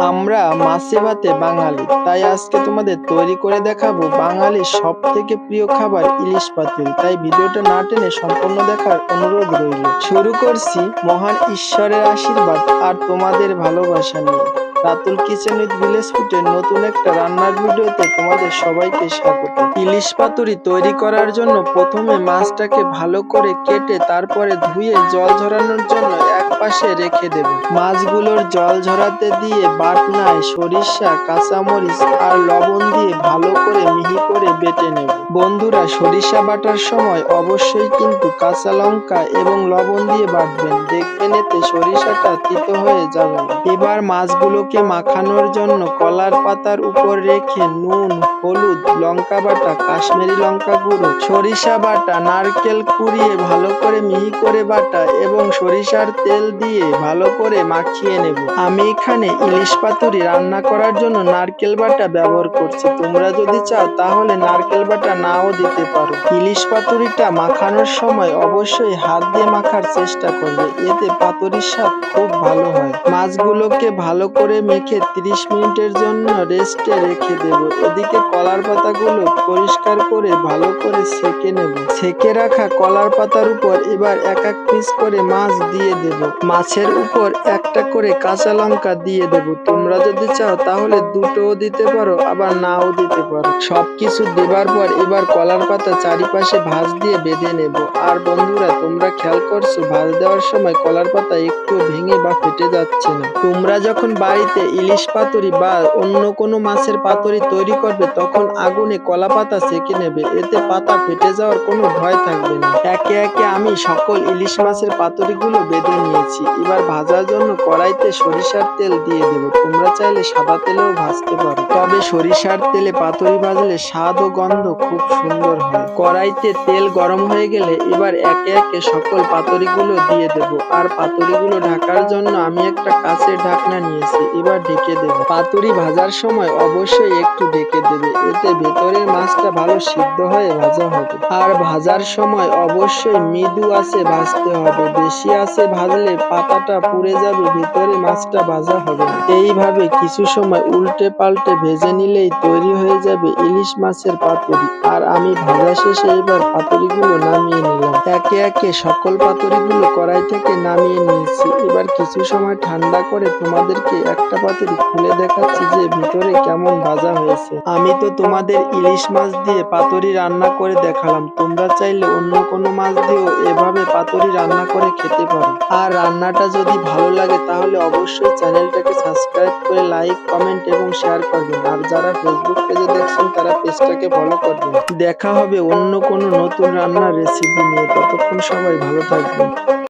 আমরা মাছে ভাতে বাঙালি, তাই আজকে তোমাদের তৈরি করে দেখাবো বাঙালির সব থেকে প্রিয় খাবার ইলিশ পাতুরি। তাই ভিডিওটা না টেনে সম্পূর্ণ দেখার অনুরোধ রইল। শুরু করছি মহান ঈশ্বরের আশীর্বাদ আর তোমাদের ভালোবাসা নিয়ে। রাতুল কিচেন উইথ ভিলেজ ফুডের নতুন একটা রান্নার ভিডিওতে তোমাদের সবাইকে স্বাগত। ইলিশ পাতুরি তৈরি করার জন্য প্রথমে মাছটাকে ভালো করে কেটে তারপরে ধুয়ে জল ঝরানোর জন্য এক পাশে রেখে দেব। মাছগুলোর জল ঝরাতে দিয়ে বাটনায় সরিষা, কাঁচামরিচ আর লবণ দিয়ে ভালো করে মিহি করে বেটে নেব। বন্ধুরা, সরিষা বাটার সময় অবশ্যই কিন্তু কাঁচা লঙ্কা এবং লবণ দিয়ে বাটবেন, দেখবেন এতে সরিষাটা তিতো হয়ে যাবে না। এবার মাছগুলোকে মাখানোর জন্য কলার পাতার উপর রেখে নুন, হলুদ, লঙ্কা বাটা, কাশ্মীরি লঙ্কা গুঁড়ো, সরিষা বাটা, নারকেল কুড়িয়ে ভালো করে মিহি করে বাটা এবং সরিষার তেল দিয়ে ভালো করে মাখিয়ে নেব। আমি এখানে ইলিশ পাতুরি রান্না করার জন্য নারকেল বাটা ব্যবহার করছি। তোমরা যদি চাও তাহলে নারকেল বাটা নাও দিতে পারো। ইলিশ পাতুরিটা মাখানোর সময় অবশ্যই হাত দিয়ে মাখার চেষ্টা করবে, এতে পাতুরির স্বাদ খুব ভালো হয়। মাছগুলোকে ভালো করে মেখে 30 মিনিটের জন্য রেস্টে রেখে দেব। এদিকে কলার পাতাগুলো পরিষ্কার করে ভালো করে সেঁকে নেব। সেঁকে রাখা কলার পাতার উপর এবার এক এক পিস করে মাছ দিয়ে দেব। মাছের উপর একটা করে কাঁচা লঙ্কা দিয়ে দেব। তোমরা যদি চাও তাহলে দুটোও দিতে পারো, আবার নাও দিতে পারো। সবকিছু দেবার পর এবার কলার পাতা চারিপাশে ভাঁজ দিয়ে বেঁধে নেব। আর বন্ধুরা, তোমরা খেয়াল করছো ভাঁজ দেওয়ার সময় কলার পাতা একটু ভেঙে বা ফেটে যাচ্ছে না। তোমরা যখন বাড়িতে ইলিশ পাতুরি বা অন্য কোনো মাছের পাতুরি তৈরি করবে তখন আগুনে কলা পাতা সেঁকে নেবে, এতে পাতা ফেটে যাওয়ার কোনো ভয় থাকবে না। একে একে আমি সকল ইলিশ মাছের পাতুরিগুলো বেঁধে নিয়েছি। এবার ভাজার জন্য কড়াইতে সরিষার তেল দিয়ে দেব। তোমরা চাইলে সাদা তেলেও ভাজতে পারো, তবে সরিষার তেলে পাতুরি ভাজলে স্বাদ ও গন্ধ খুব সুন্দর হয়। কড়াইতে তেল গরম হয়ে গেলে এবার একে একে সকল পাতুরিগুলো দিয়ে দেব। আর পাতুরিগুলো ঢাকার জন্য আমি একটা কাঁচের ঢাকনা নিয়েছি, এবার ঢেকে দেব। পাতুরি ভাজার সময় অবশ্যই একটু ঢেকে দেবে, এতে ভেতরের মাছটা ভালো সিদ্ধ হয়ে ভাজা হবে। আর ভাজার সময় অবশ্যই মৃদু আঁচে ভাজতে হবে, বেশি আঁচে ভাজলে পাতাটা পুড়ে যাবে, ভেতরে মাছটা ভাজা হবে না। এইভাবে কিছু সময় উল্টে পাল্টে ভেজে নিলেই তৈরি হয়ে যাবে ইলিশ মাছের পাতুরি। আর আমি ভাজা শেষে এবার পাতুরিগুলো নামিয়ে নিলাম। একে একে সকল পাতুরিগুলো কড়াই থেকে নামিয়ে নিয়েছি। এবার কিছু সময় ঠান্ডা করে তোমাদেরকে একটা পাতুরি খুলে দেখাচ্ছি যে ভিতরে কেমন ভাজা হয়েছে। আমি তো তোমাদের ইলিশ মাছ দিয়ে পাতুরি রান্না করে দেখালাম, তোমরা চাইলে অন্য কোনো মাছ দিয়েও এভাবে পাতুরি রান্না করে খেতে পারো। আর রান্নাটা যদি ভালো লাগে তাহলে অবশ্যই চ্যানেলটাকে সাবস্ক্রাইব করে লাইক, কমেন্ট এবং শেয়ার করবেন। আর যারা ফেসবুক পেজে দেখছেন তারা পেজটাকে ফলো করবেন। দেখা হবে অন্য কোনো নতুন রান্নার রেসিপি নিয়ে। ততক্ষণ সবাই ভালো থাকবেন।